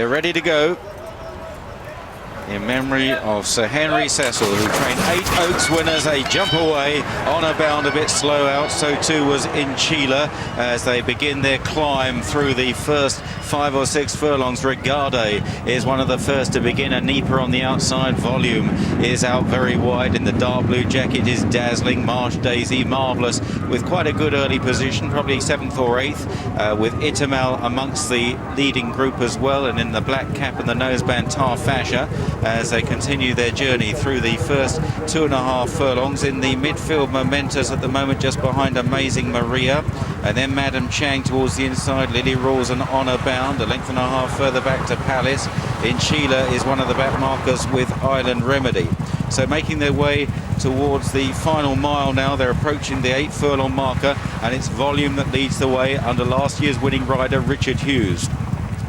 They're ready to go. In memory of Sir Henry Cecil, who trained 8 Oaks winners, a jump away, on a bound, a bit slow out. So too was in Chile as they begin their climb through the first 5 or 6 furlongs. Regarde is one of the first to begin. A Nipa on the outside. Volume is out very wide. In the dark blue jacket is Dazzling. Marsh Daisy, marvellous, with quite a good early position, probably 7th or 8th, with Itamal amongst the leading group as well. And in the black cap and the noseband, Tar Fascia, as they continue their journey through the first 2.5 furlongs. In the midfield, Momentous at the moment just behind Amazing Maria, and then Madam Chang towards the inside. Lily Rules and Honor Bound, a length and a half further back to Palace. In Chile is one of the back markers with Island Remedy. So making their way towards the final mile now. They're approaching the 8 furlong marker, and it's Volume that leads the way under last year's winning rider Richard Hughes.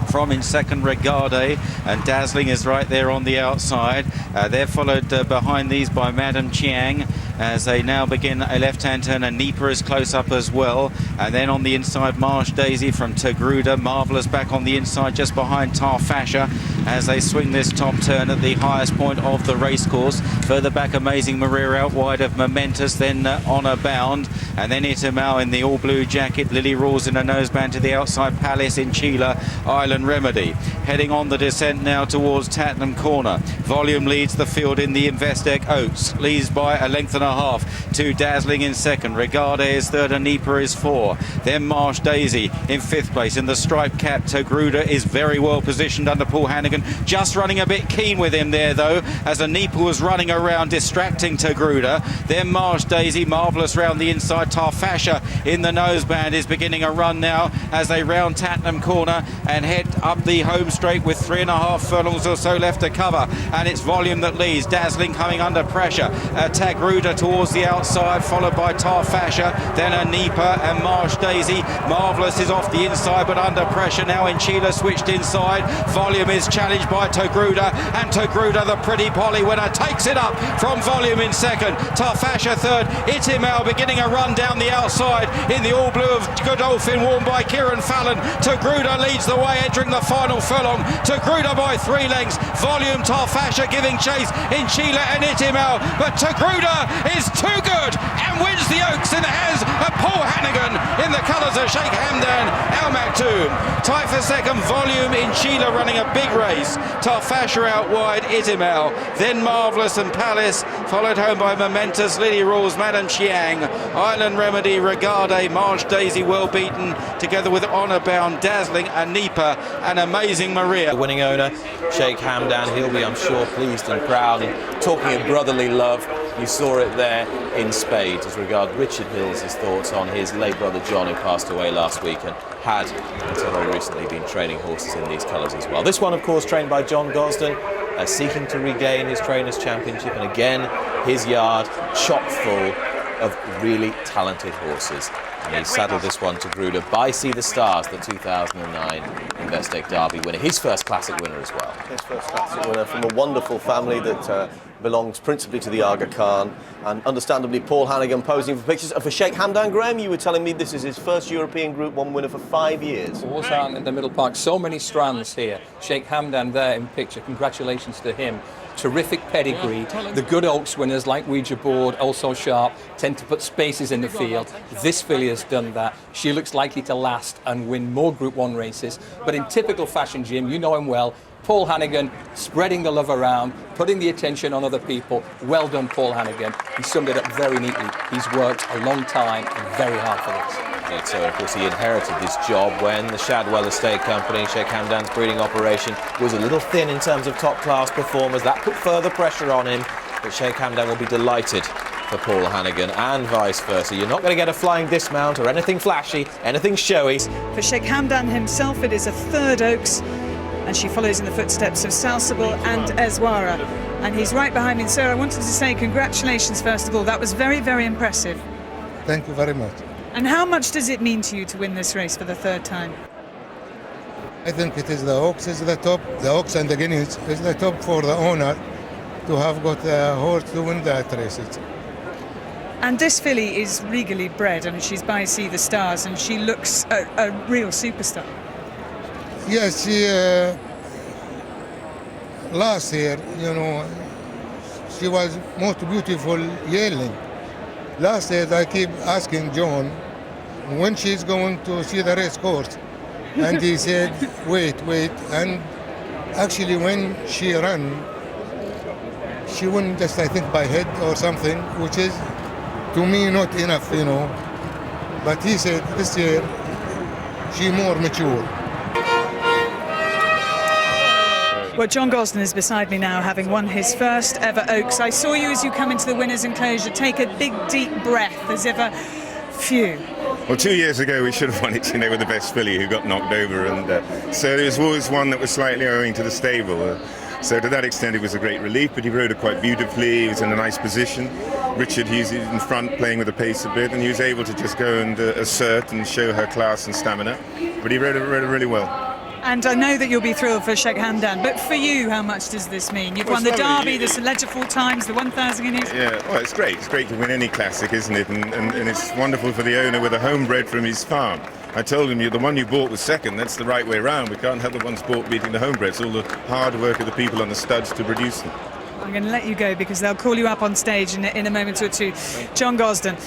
From in second, Regarde, and Dazzling is right there on the outside. They're followed behind these by Madam Chiang as they now begin a left-hand turn, and Nipa is close up as well. And then on the inside, Marsh Daisy from Taghrooda, marvellous back on the inside just behind Tar Fascia as they swing this top turn at the highest point of the racecourse. Further back, Amazing Maria out wide of Momentous, then Honor Bound, and then Itamal in the all-blue jacket. Lily Rules in a noseband to the outside. Palace in Chile, Island Remedy. Heading on the descent now towards Tatnam Corner. Volume leads the field in the Investec Oaks, leads by a length and a half to Dazzling in second. Regarde is third and Nipa is 4. Then Marsh Daisy in 5th place. In the striped cap, Taghrooda is very well positioned under Paul Hanagan, just running a bit keen with him there though, as a Nipa was running around distracting Taghrooda. Then Marsh Daisy, marvellous round the inside. Tar Fascia in the noseband is beginning a run now as they round Tatnam Corner and head up the home straight with 3.5 furlongs or so left to cover. And it's Volume that leads. Dazzling coming under pressure. Taghrooda towards the outside, followed by Tar Fascia, then a Nipa and Marsh Daisy. Marvellous is off the inside but under pressure now in Chile, switched inside. Volume is challenged by Taghrooda, and Taghrooda, the pretty Polly winner, takes it up from Volume in second. Tar Fascia third. Itamal beginning a run down the outside in the all blue of Godolphin, worn by Kieran Fallon. Taghrooda leads the way entering the final furlong. Taghrooda by 3 lengths. Volume, Tar Fascia giving chase in Chile and Itamal, but Taghrooda is too good and wins the Oaks in the hands of Paul Hanagan in the colours of Sheikh Hamdan, Al Maktoum. Tight for second, Volume in Chile running a big race. Tar Fascia out wide, Itamal, then Marvellous and Palace, followed home by Momentous, Lily Rules, Madam Chiang, Island Remedy, Regarde, Marsh Daisy well beaten, together with Honor Bound, Dazzling and Nipa and Amazing Maria. The winning owner, Sheikh Hamdan, he'll be, I'm sure, pleased and proud. And talking of brotherly love, you saw it there in spades as regard Richard Hill's thoughts on his late brother John, who passed away last week and had, until very recently, been training horses in these colours as well. This one, of course, trained by John Gosden, seeking to regain his Trainers' Championship, and again, his yard chock full of really talented horses. And he saddled this one to Taghrooda by See the Stars, the 2009 Investec Derby winner, his first classic winner as well. His first classic winner from a wonderful family that belongs principally to the Aga Khan, and understandably Paul Hanagan posing for pictures. And for Sheikh Hamdan, Graham, you were telling me this is his first European Group 1 winner for 5 years. Horse out in the middle park, so many strands here. Sheikh Hamdan there in picture, congratulations to him. Terrific pedigree. The good Oaks winners like Ouija Board, also sharp, tend to put spaces in the field. This filly has done that. She looks likely to last and win more Group 1 races. But in typical fashion, Jim, you know him well, Paul Hanagan spreading the love around, putting the attention on other people. Well done, Paul Hanagan. He summed it up very neatly. He's worked a long time and very hard for this. So, of course, he inherited this job when the Shadwell Estate Company, Sheikh Hamdan's breeding operation, was a little thin in terms of top-class performers. That put further pressure on him, but Sheikh Hamdan will be delighted for Paul Hanagan and vice versa. You're not going to get a flying dismount or anything flashy, anything showy. For Sheikh Hamdan himself, it is a 3rd Oaks, and she follows in the footsteps of Salsable and Ezwara. And he's right behind me. Sir, I wanted to say congratulations, first of all. That was very, very impressive. Thank you very much. And how much does it mean to you to win this race for the 3rd time? I think it is the Oaks is the top, the Oaks and the Guineas is the top for the owner to have got a horse to win that race. And this filly is regally bred, and she's by See the Stars, and she looks a real superstar. Yes, last year, you know, she was most beautiful yearling. Last year I keep asking John when she's going to see the race course, and he said, wait, and actually when she ran, she won just, I think, by head or something, which is to me not enough, you know. But he said this year she more mature. Well, John Gosden is beside me now, having won his first ever Oaks. I saw you as you come into the winner's enclosure take a big, deep breath, as if a phew. Well, 2 years ago we should have won it, you know, with the best filly who got knocked over, and so there was always one that was slightly owing to the stable. So to that extent it was a great relief, but he rode it quite beautifully. He was in a nice position. Richard, he's in front playing with the pace a bit, and he was able to just go and assert and show her class and stamina. But he rode it really well. And I know that you'll be thrilled for Sheikh Hamdan, but for you, how much does this mean? You've won the Derby, the Sledger 4 times, the 1,000 Guineas. Yeah, well, it's great. It's great to win any classic, isn't it? And it's wonderful for the owner with a homebred from his farm. I told him, the one you bought was second. That's the right way round. We can't have the ones bought beating the homebreds. All the hard work of the people on the studs to produce them. I'm going to let you go because they'll call you up on stage in a moment or two. John Gosden.